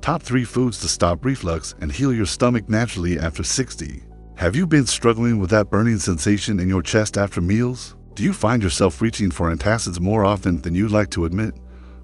Top 3 foods to stop reflux and heal your stomach naturally after 60. Have you been struggling with that burning sensation in your chest after meals? Do you find yourself reaching for antacids more often than you'd like to admit?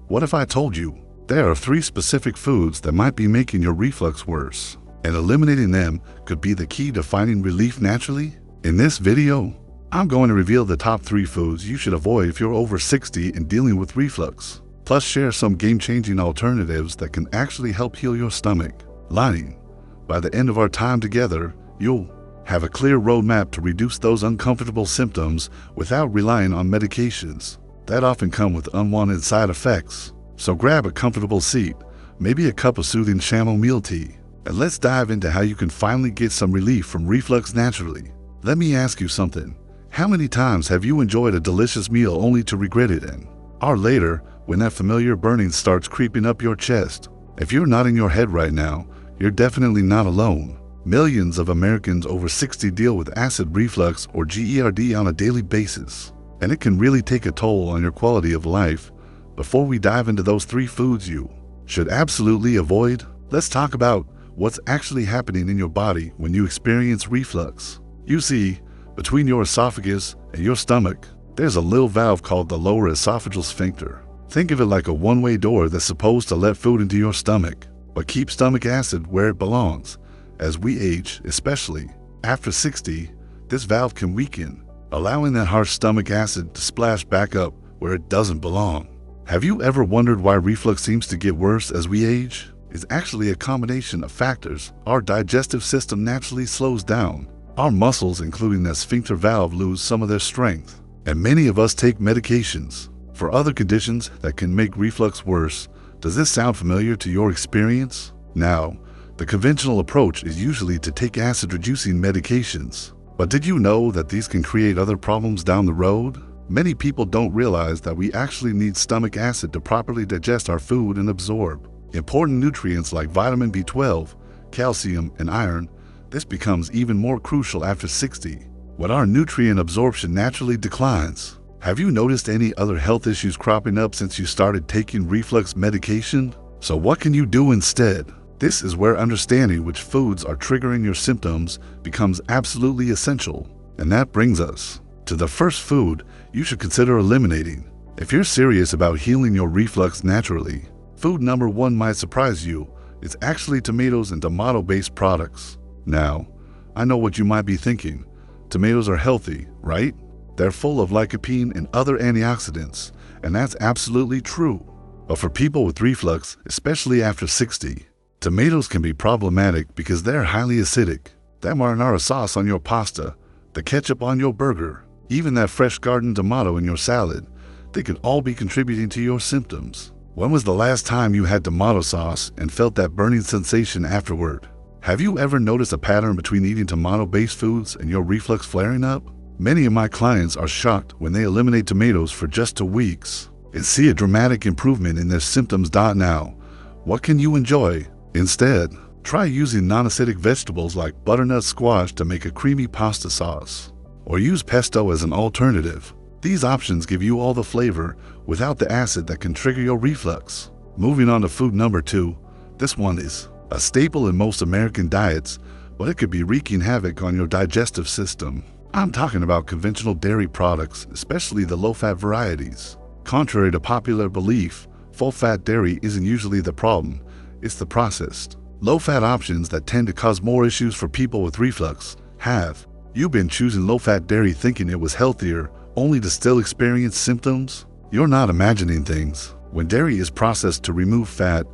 What if I told you there are 3 specific foods that might be making your reflux worse, and eliminating them could be the key to finding relief naturally? In this video, I'm going to reveal the top 3 foods you should avoid if you're over 60 and dealing with reflux, plus share some game-changing alternatives that can actually help heal your stomach lining. By the end of our time together, you'll have a clear roadmap to reduce those uncomfortable symptoms without relying on medications that often come with unwanted side effects. So grab a comfortable seat, maybe a cup of soothing chamomile tea, and let's dive into how you can finally get some relief from reflux naturally. Let me ask you something. How many times have you enjoyed a delicious meal only to regret it an hour later when that familiar burning starts creeping up your chest? If you're nodding your head right now, you're definitely not alone. Millions of Americans over 60 deal with acid reflux or GERD on a daily basis, and it can really take a toll on your quality of life. Before we dive into those 3 foods you should absolutely avoid, let's talk about what's actually happening in your body when you experience reflux. You see, between your esophagus and your stomach, there's a little valve called the lower esophageal sphincter. Think of it like a one-way door that's supposed to let food into your stomach, but keep stomach acid where it belongs. As we age, especially after 60, this valve can weaken, allowing that harsh stomach acid to splash back up where it doesn't belong. Have you ever wondered why reflux seems to get worse as we age? It's actually a combination of factors. Our digestive system naturally slows down. Our muscles, including that sphincter valve, lose some of their strength, and many of us take medications for other conditions that can make reflux worse. Does this sound familiar to your experience? Now, the conventional approach is usually to take acid-reducing medications. But did you know that these can create other problems down the road? Many people don't realize that we actually need stomach acid to properly digest our food and absorb important nutrients like vitamin B12, calcium, and iron. This becomes even more crucial after 60, when our nutrient absorption naturally declines. Have you noticed any other health issues cropping up since you started taking reflux medication? So what can you do instead? This is where understanding which foods are triggering your symptoms becomes absolutely essential. And that brings us to the first food you should consider eliminating if you're serious about healing your reflux naturally. Food number 1 might surprise you. It's actually tomatoes and tomato-based products. Now, I know what you might be thinking. Tomatoes are healthy, right? They're full of lycopene and other antioxidants, and that's absolutely true. But for people with reflux, especially after 60, tomatoes can be problematic because they're highly acidic. That marinara sauce on your pasta, the ketchup on your burger, even that fresh garden tomato in your salad, they could all be contributing to your symptoms. When was the last time you had tomato sauce and felt that burning sensation afterward? Have you ever noticed a pattern between eating tomato-based foods and your reflux flaring up? Many of my clients are shocked when they eliminate tomatoes for just 2 weeks and see a dramatic improvement in their symptoms. Now, what can you enjoy instead? Try using non-acidic vegetables like butternut squash to make a creamy pasta sauce, or use pesto as an alternative. These options give you all the flavor without the acid that can trigger your reflux. Moving on to food number 2. This one is a staple in most American diets, but it could be wreaking havoc on your digestive system. I'm talking about conventional dairy products, especially the low-fat varieties. Contrary to popular belief, full-fat dairy isn't usually the problem. It's the processed, low-fat options that tend to cause more issues for people with reflux. Have you been choosing low-fat dairy thinking it was healthier, only to still experience symptoms? You're not imagining things. When dairy is processed to remove fat,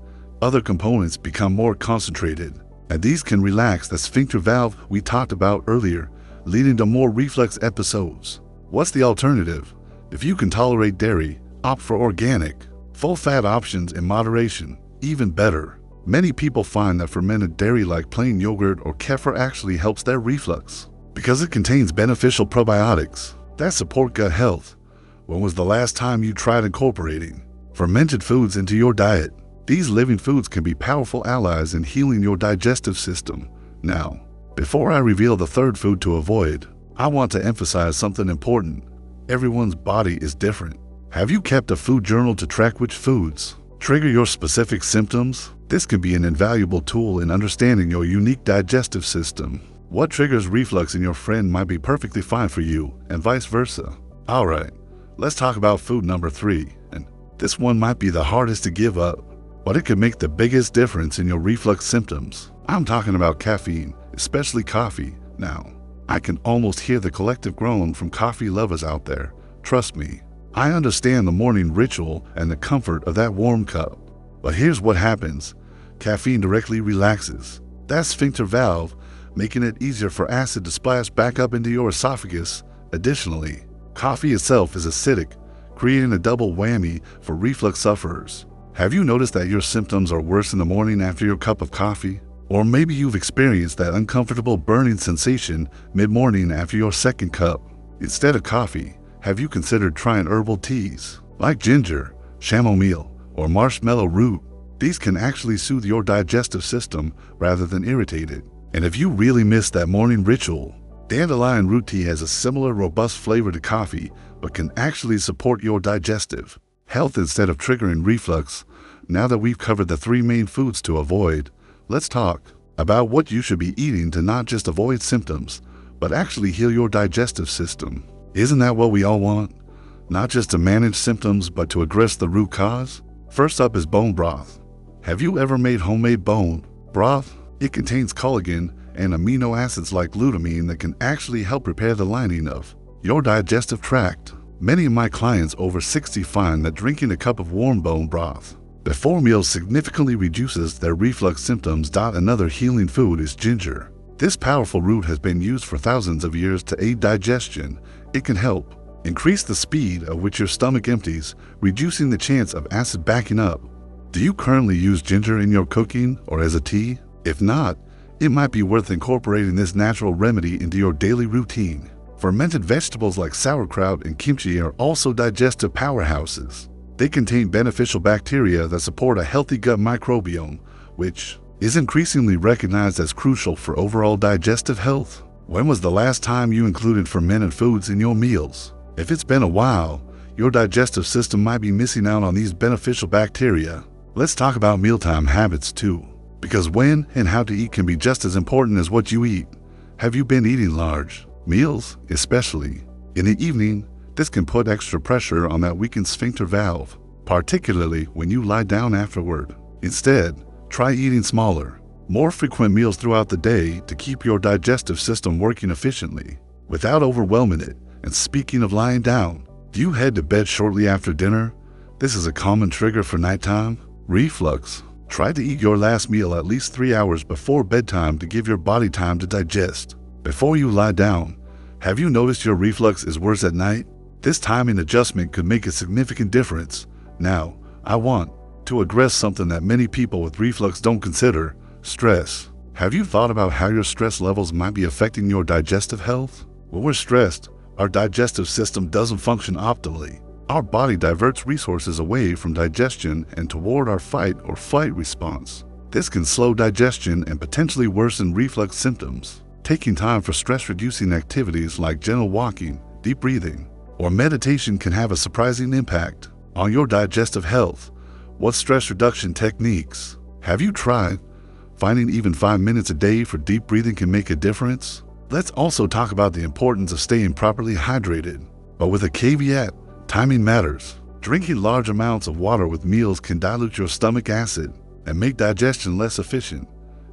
other components become more concentrated, and these can relax the sphincter valve we talked about earlier, leading to more reflux episodes. What's the alternative? If you can tolerate dairy, opt for organic, full-fat options in moderation. Even better, many people find that fermented dairy like plain yogurt or kefir actually helps their reflux because it contains beneficial probiotics that support gut health. When was the last time you tried incorporating fermented foods into your diet? These living foods can be powerful allies in healing your digestive system. Now, before I reveal the third food to avoid, I want to emphasize something important. Everyone's body is different. Have you kept a food journal to track which foods trigger your specific symptoms? This can be an invaluable tool in understanding your unique digestive system. What triggers reflux in your friend might be perfectly fine for you, and vice versa. Alright, let's talk about food number 3, and this one might be the hardest to give up, but it could make the biggest difference in your reflux symptoms. I'm talking about caffeine, especially coffee. Now, I can almost hear the collective groan from coffee lovers out there. Trust me, I understand the morning ritual and the comfort of that warm cup. But here's what happens. Caffeine directly relaxes that sphincter valve, making it easier for acid to splash back up into your esophagus. Additionally, coffee itself is acidic, creating a double whammy for reflux sufferers. Have you noticed that your symptoms are worse in the morning after your cup of coffee? Or maybe you've experienced that uncomfortable burning sensation mid-morning after your second cup. Instead of coffee, have you considered trying herbal teas like ginger, chamomile, or marshmallow root? These can actually soothe your digestive system rather than irritate it. And if you really miss that morning ritual, dandelion root tea has a similar robust flavor to coffee, but can actually support your digestive health instead of triggering reflux. Now that we've covered the 3 main foods to avoid, let's talk about what you should be eating to not just avoid symptoms, but actually heal your digestive system. Isn't that what we all want? Not just to manage symptoms, but to address the root cause? First up is bone broth. Have you ever made homemade bone broth? It contains collagen and amino acids like glutamine that can actually help repair the lining of your digestive tract. Many of my clients over 60 find that drinking a cup of warm bone broth before meals significantly reduces their reflux symptoms. Another healing food is ginger. This powerful root has been used for thousands of years to aid digestion. It can help increase the speed at which your stomach empties, reducing the chance of acid backing up. Do you currently use ginger in your cooking or as a tea? If not, it might be worth incorporating this natural remedy into your daily routine. Fermented vegetables like sauerkraut and kimchi are also digestive powerhouses. They contain beneficial bacteria that support a healthy gut microbiome, which is increasingly recognized as crucial for overall digestive health. When was the last time you included fermented foods in your meals? If it's been a while, your digestive system might be missing out on these beneficial bacteria. Let's talk about mealtime habits too, because when and how to eat can be just as important as what you eat. Have you been eating large meals, especially in the evening? This can put extra pressure on that weakened sphincter valve, particularly when you lie down afterward. Instead, try eating smaller, more frequent meals throughout the day to keep your digestive system working efficiently without overwhelming it. And speaking of lying down, do you head to bed shortly after dinner? This is a common trigger for nighttime reflux. Try to eat your last meal at least 3 hours before bedtime to give your body time to digest before you lie down. Have you noticed your reflux is worse at night? This timing adjustment could make a significant difference. Now, I want to address something that many people with reflux don't consider: stress. Have you thought about how your stress levels might be affecting your digestive health? When we're stressed, our digestive system doesn't function optimally. Our body diverts resources away from digestion and toward our fight or flight response. This can slow digestion and potentially worsen reflux symptoms. Taking time for stress-reducing activities like gentle walking, deep breathing, or meditation can have a surprising impact on your digestive health. What stress reduction techniques have you tried? Finding even 5 minutes a day for deep breathing can make a difference. Let's also talk about the importance of staying properly hydrated, but with a caveat: timing matters. Drinking large amounts of water with meals can dilute your stomach acid and make digestion less efficient.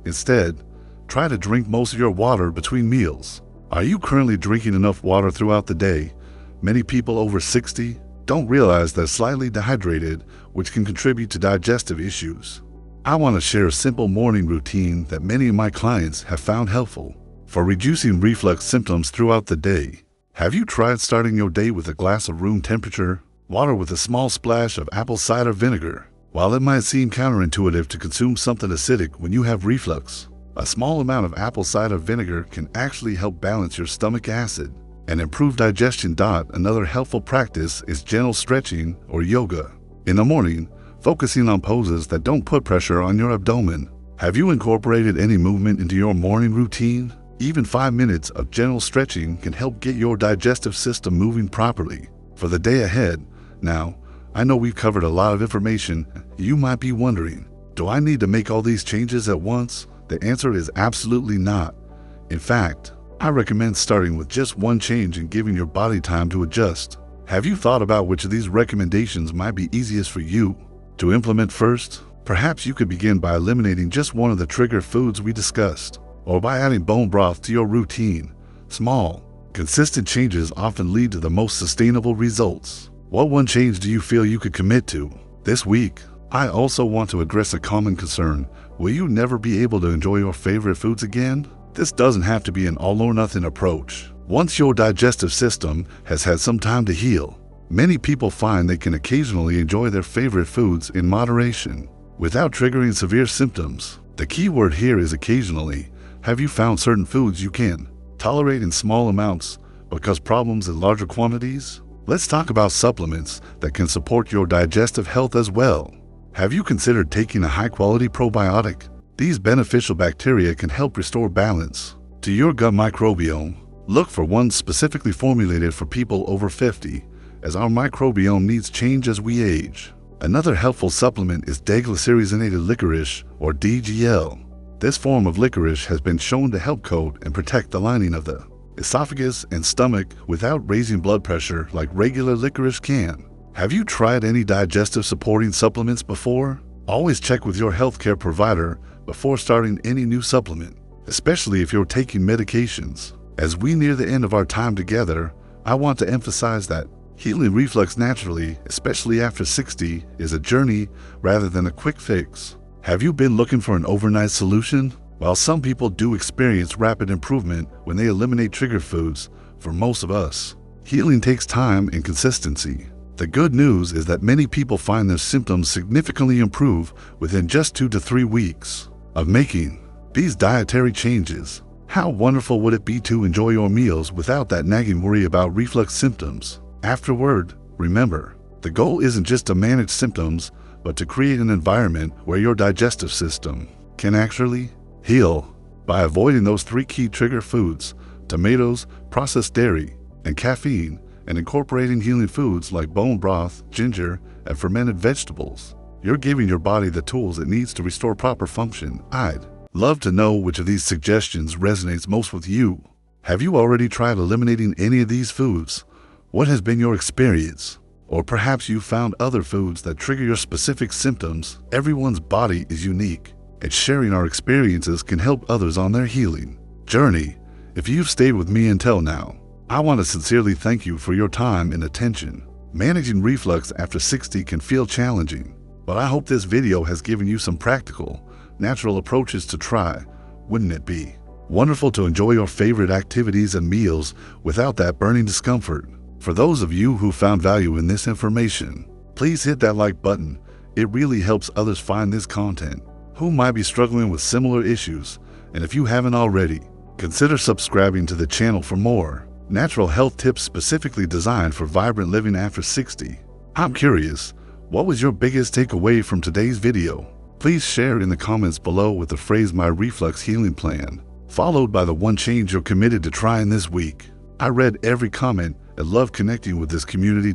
Instead, try to drink most of your water between meals. Are you currently drinking enough water throughout the day? Many people over 60 don't realize they're slightly dehydrated, which can contribute to digestive issues. I want to share a simple morning routine that many of my clients have found helpful for reducing reflux symptoms throughout the day. Have you tried starting your day with a glass of room temperature water with a small splash of apple cider vinegar? While it might seem counterintuitive to consume something acidic when you have reflux, a small amount of apple cider vinegar can actually help balance your stomach acid and improve digestion. Another helpful practice is gentle stretching or yoga. In the morning, focusing on poses that don't put pressure on your abdomen. Have you incorporated any movement into your morning routine? Even 5 minutes of gentle stretching can help get your digestive system moving properly for the day ahead. Now, I know we've covered a lot of information. You might be wondering, Do I need to make all these changes at once? The answer is absolutely not. In fact, I recommend starting with just one change and giving your body time to adjust. Have you thought about which of these recommendations might be easiest for you to implement first? Perhaps you could begin by eliminating just one of the trigger foods we discussed, or by adding bone broth to your routine. Small, consistent changes often lead to the most sustainable results. What one change do you feel you could commit to this week? I also want to address a common concern. Will you never be able to enjoy your favorite foods again? This doesn't have to be an all-or-nothing approach. Once your digestive system has had some time to heal, many people find they can occasionally enjoy their favorite foods in moderation, without triggering severe symptoms. The key word here is occasionally. Have you found certain foods you can tolerate in small amounts but cause problems in larger quantities? Let's talk about supplements that can support your digestive health as well. Have you considered taking a high-quality probiotic? These beneficial bacteria can help restore balance to your gut microbiome. Look for one specifically formulated for people over 50, as our microbiome needs change as we age. Another helpful supplement is deglycyrrhizinated licorice, or DGL. This form of licorice has been shown to help coat and protect the lining of the esophagus and stomach without raising blood pressure like regular licorice can. Have you tried any digestive supporting supplements before? Always check with your healthcare provider before starting any new supplement, especially if you're taking medications. As we near the end of our time together, I want to emphasize that healing reflux naturally, especially after 60, is a journey rather than a quick fix. Have you been looking for an overnight solution? While some people do experience rapid improvement when they eliminate trigger foods, for most of us, healing takes time and consistency. The good news is that many people find their symptoms significantly improve within just 2 to 3 weeks of making these dietary changes. How wonderful would it be to enjoy your meals without that nagging worry about reflux symptoms afterward? Remember, the goal isn't just to manage symptoms, but to create an environment where your digestive system can actually heal by avoiding those 3 key trigger foods: tomatoes, processed dairy, and caffeine, and incorporating healing foods like bone broth, ginger, and fermented vegetables. You're giving your body the tools it needs to restore proper function. I'd love to know which of these suggestions resonates most with you. Have you already tried eliminating any of these foods? What has been your experience? Or perhaps you found other foods that trigger your specific symptoms. Everyone's body is unique, and sharing our experiences can help others on their healing journey. If you've stayed with me until now, I want to sincerely thank you for your time and attention. Managing reflux after 60 can feel challenging, but I hope this video has given you some practical, natural approaches to try. Wouldn't it be wonderful to enjoy your favorite activities and meals without that burning discomfort? For those of you who found value in this information, please hit that like button. It really helps others find this content who might be struggling with similar issues. And if you haven't already, consider subscribing to the channel for more natural health tips specifically designed for vibrant living after 60. I'm curious, what was your biggest takeaway from today's video? Please share in the comments below with the phrase "my reflux healing plan," followed by the one change you're committed to trying this week. I read every comment and love connecting with this community.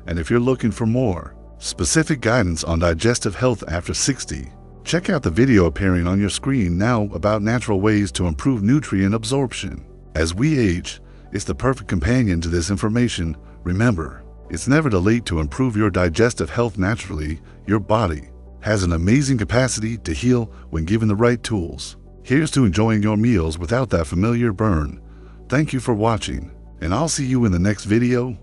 And if you're looking for more specific guidance on digestive health after 60, check out the video appearing on your screen now about natural ways to improve nutrient absorption. As we age, it's the perfect companion to this information. Remember, it's never too late to improve your digestive health naturally. Your body has an amazing capacity to heal when given the right tools. Here's to enjoying your meals without that familiar burn. Thank you for watching, and I'll see you in the next video.